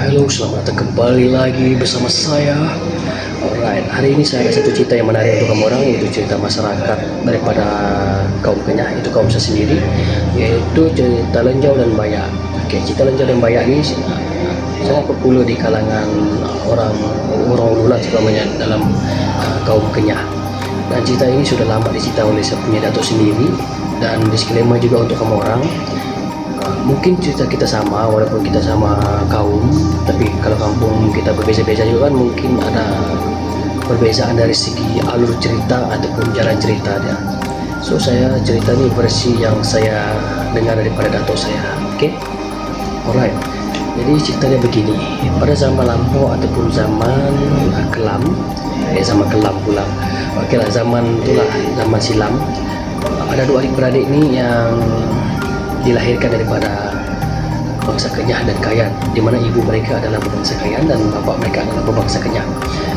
Halo, selamat datang kembali lagi bersama saya. Alright, hari ini saya ada satu cerita yang menarik untuk kamu orang, yaitu cerita masyarakat daripada kaum Kenyah, itu kaum saya sendiri, yaitu cerita Lenjau dan Bayak. Oke, cerita Lenjau dan Bayak ini sangat populer di kalangan orang orang Ululan selamanya dalam kaum Kenyah. Dan cerita ini sudah lama dicerita oleh saya punya datuk sendiri, dan disclaimer juga untuk kamu orang. Mungkin cerita kita sama walaupun kita sama kaum, tapi kalau kampung kita berbeza-beza juga kan, mungkin ada perbezaan dari segi alur cerita ataupun jalan cerita dia. So saya cerita ini versi yang saya dengar daripada datuk saya. Oke, alright. Jadi ceritanya begini, pada zaman lampau ataupun zaman kelam, zaman kelam pula. Oke lah, zaman itulah, zaman silam. Ada dua adik beradik ni yang dilahirkan daripada bangsa Kenyah dan Kayan, di mana ibu mereka adalah berbangsa Kayan dan bapak mereka adalah berbangsa Kenyah.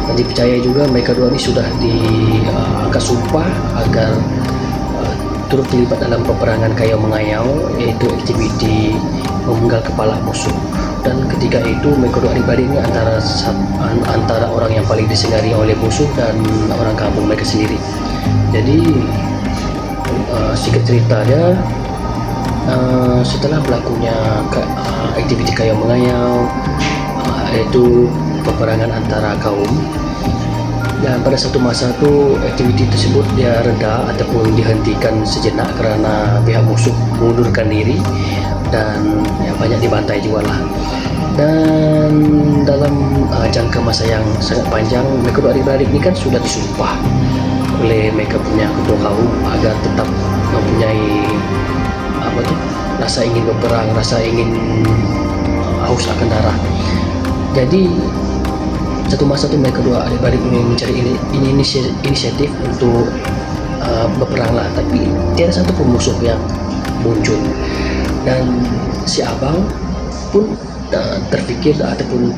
Dan dipercaya juga mereka dua ini sudah diangkat sumpah agar turut terlibat dalam peperangan Kayau Mengayau, yaitu aktiviti memenggal kepala musuh. Dan ketika itu mereka dua adik-beradik ini antara orang yang paling disengari oleh musuh dan orang kampung mereka sendiri. Jadi singkat cerita dia, setelah berlakunya aktiviti Kayau Mengayau, yaitu peperangan antara kaum, dan pada satu masa tu aktiviti tersebut dia reda ataupun dihentikan sejenak kerana pihak musuh mengundurkan diri dan banyak dibantai juga lah. Dan dalam jangka masa yang sangat panjang, mereka dua adik-beradik ini kan sudah disumpah oleh mereka punya ketua kaum agar tetap mempunyai rasa ingin berperang, rasa ingin haus akan darah. Jadi satu masa tu mereka dua adik-beradik ini mencari inisiatif untuk berperang lah, tapi tiada satu pun musuh yang muncul. Dan si abang pun terfikir ataupun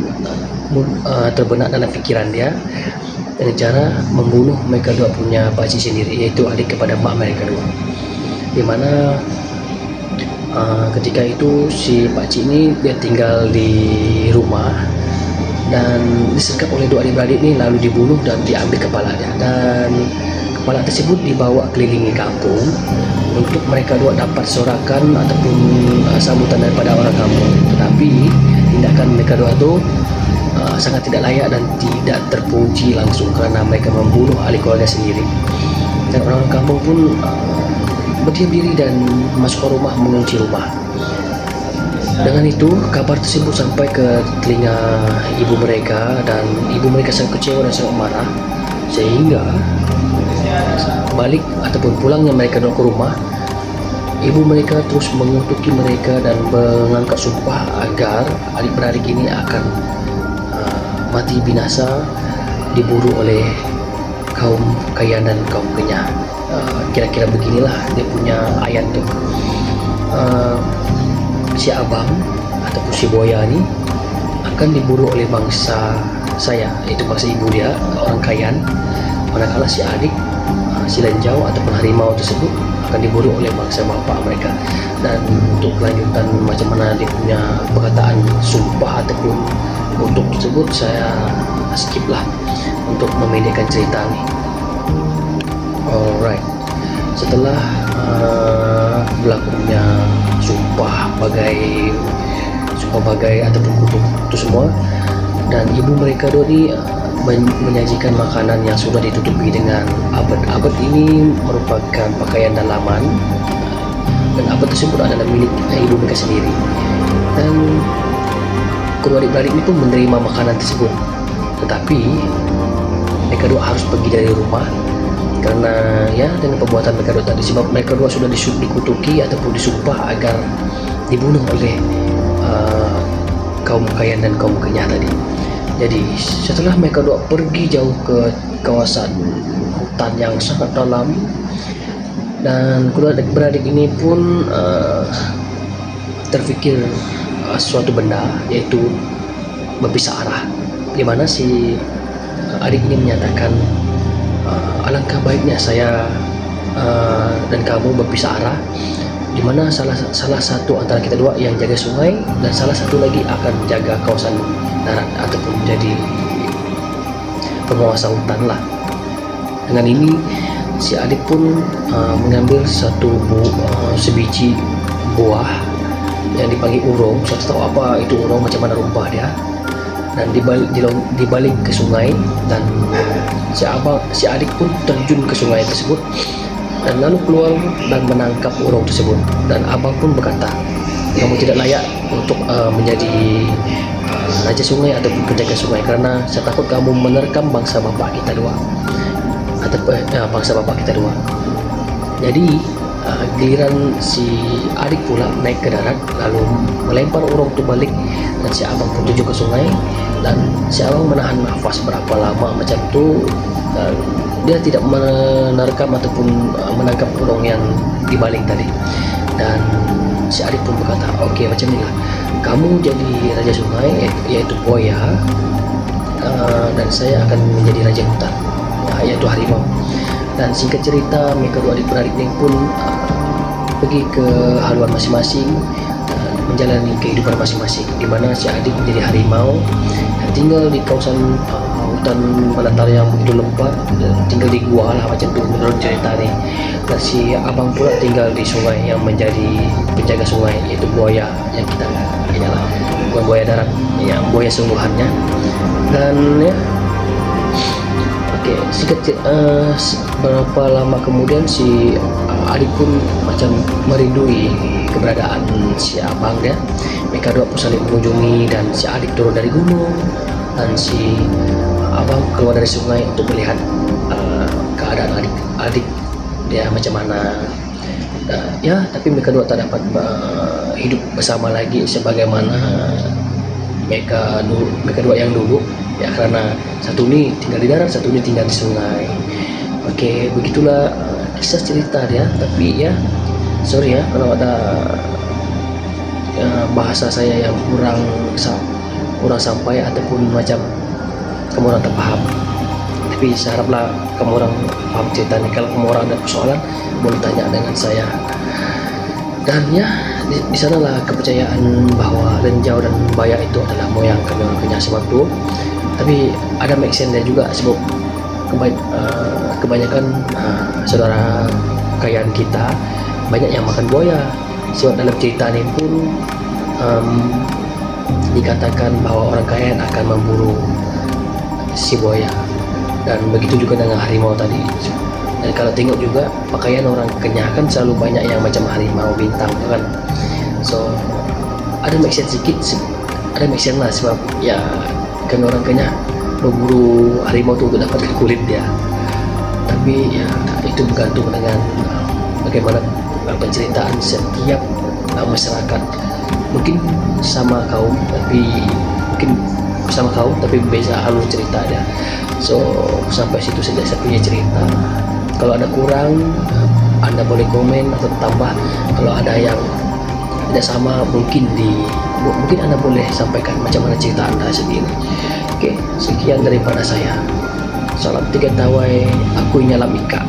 terbenak dalam fikiran dia dengan cara membunuh mereka dua punya pakcik sendiri, iaitu adik kepada mak mereka dua. Di mana ketika itu si pakcik ini dia tinggal di rumah dan disergap oleh dua adik-beradik ini, lalu dibunuh dan diambil kepalanya, dan kepala tersebut dibawa kelilingi kampung untuk mereka dua dapat sorakan ataupun sambutan daripada orang kampung. Tetapi tindakan mereka dua itu sangat tidak layak dan tidak terpuji langsung kerana mereka membunuh ahli keluarga sendiri. Dan orang kampung pun berdiam diri dan masuk ke rumah, mengunci rumah. Dengan itu kabar tersebut sampai ke telinga ibu mereka, dan ibu mereka sangat kecewa dan sangat marah, sehingga balik ataupun pulangnya mereka ke rumah, ibu mereka terus mengutuki mereka dan mengangkat sumpah agar adik-beradik ini akan mati binasa diburu oleh kaum Kayan dan kaum Kenyah. Kira-kira beginilah dia punya ayat tu. Si abang ataupun si boya ni akan diburu oleh bangsa saya, iaitu bangsa ibu dia, orang Kayan, manakala si adik, si Lenjau ataupun harimau tersebut akan diburu oleh bangsa bapa mereka. Dan untuk kelanjutan macam mana dia punya perkataan sumpah ataupun untuk tersebut saya skip lah untuk memendekkan cerita ni. Alright, setelah berlakunya sumpah bagai ataupun kutuk itu semua, dan ibu mereka dua ni menyajikan makanan yang sudah ditutupi dengan abad. Abad ini merupakan pakaian dalaman, dan abad tersebut adalah milik ibu mereka sendiri. Dan kedua adik-beradik ini pun menerima makanan tersebut, tetapi mereka dua harus pergi dari rumah karena dengan perbuatan mereka dua tadi, sebab mereka dua sudah dikutuki ataupun disumpah agar dibunuh oleh kaum Kayan dan kaum Kenyah tadi. Jadi setelah mereka dua pergi jauh ke kawasan hutan yang sangat dalam, dan kedua adik-beradik ini pun terfikir suatu benda, yaitu berpisah arah, di mana si adik ini menyatakan, alangkah baiknya saya dan kamu berpisah arah, di mana salah satu antara kita dua yang jaga sungai dan salah satu lagi akan jaga kawasan darat ataupun menjadi penguasa hutan lah. Dengan ini si adik pun mengambil sebiji buah yang dipanggil urung. Saya tahu apa itu urung, macam mana rupa dia, dan dibalik ke sungai, dan si adik pun terjun ke sungai tersebut dan lalu keluar dan menangkap urung tersebut. Dan abang pun berkata, kamu tidak layak untuk menjadi raja sungai ataupun penjaga sungai, karena saya takut kamu menerkam bangsa bapak kita dua Jadi giliran si adik pula naik ke darat lalu melempar urung itu balik, dan si abang pun tuju ke sungai, dan si abang menahan nafas berapa lama macam tu, dan dia tidak menerkam ataupun menangkap urung yang dibalik tadi. Dan si adik pun berkata, oke, macam inilah, kamu jadi raja sungai yaitu buaya, dan saya akan menjadi raja hutan yaitu harimau. Dan singkat cerita, mereka dua adik-beradik ini pun pergi ke haluan masing-masing, menjalani kehidupan masing-masing, di mana si adik menjadi harimau dan tinggal di kawasan hutan belantara yang begitu lebat, tinggal di gua lah macam tu menurut cerita ni. Dan si abang pula tinggal di sungai yang menjadi penjaga sungai, yaitu buaya yang kita ingatlah, bukan buaya darat, yang buaya sungguhannya. Dan ya, berapa lama kemudian si adik pun macam merindui keberadaan si abang dia. Mereka dua pun saling mengunjungi, dan si adik turun dari gunung dan si abang keluar dari sungai untuk melihat keadaan adik dia macam mana. Ya, tapi mereka dua tak dapat hidup bersama lagi sebagaimana mereka dua yang dulu, ya, karena satu ni tinggal di darat, satu ni tinggal di sungai. Oke, begitulah kisah cerita dia. Tapi ya, sorry ya kalau ada bahasa saya yang kurang sampai ataupun macam kamu orang tak paham. Tapi saya haraplah kamu orang paham cerita ini. Kalau kamu orang ada persoalan, boleh tanya dengan saya. Dan ya, di sanalah kepercayaan bahwa lenjau dan bayak itu adalah moyang kami orang Kenyah sebab tu. Tapi ada make sense dia juga, sebab kebanyakan saudara kayaan kita banyak yang makan buaya. Sebab dalam cerita ini pun dikatakan bahwa orang kayaan akan memburu si buaya, dan begitu juga dengan harimau tadi. Dan kalau tengok juga pakaian orang Kenyah kan selalu banyak yang macam harimau bintang kan. So ada make sense sedikit, ada make sense lah, sebab ya kami orang Kenyah berburu harimau tu untuk dapatkan kulit dia. Tapi ya itu bergantung dengan bagaimana penceritaan setiap masyarakat. Mungkin sama kaum tapi beza alur cerita dia. So sampai situ saja saya punya cerita. Kalau ada kurang, Anda boleh komen atau tambah. Kalau ada yang tidak sama, mungkin Anda boleh sampaikan macam mana cerita Anda sendiri. Oke, sekian daripada saya. Salam 3 tawai, aku nyalam ika.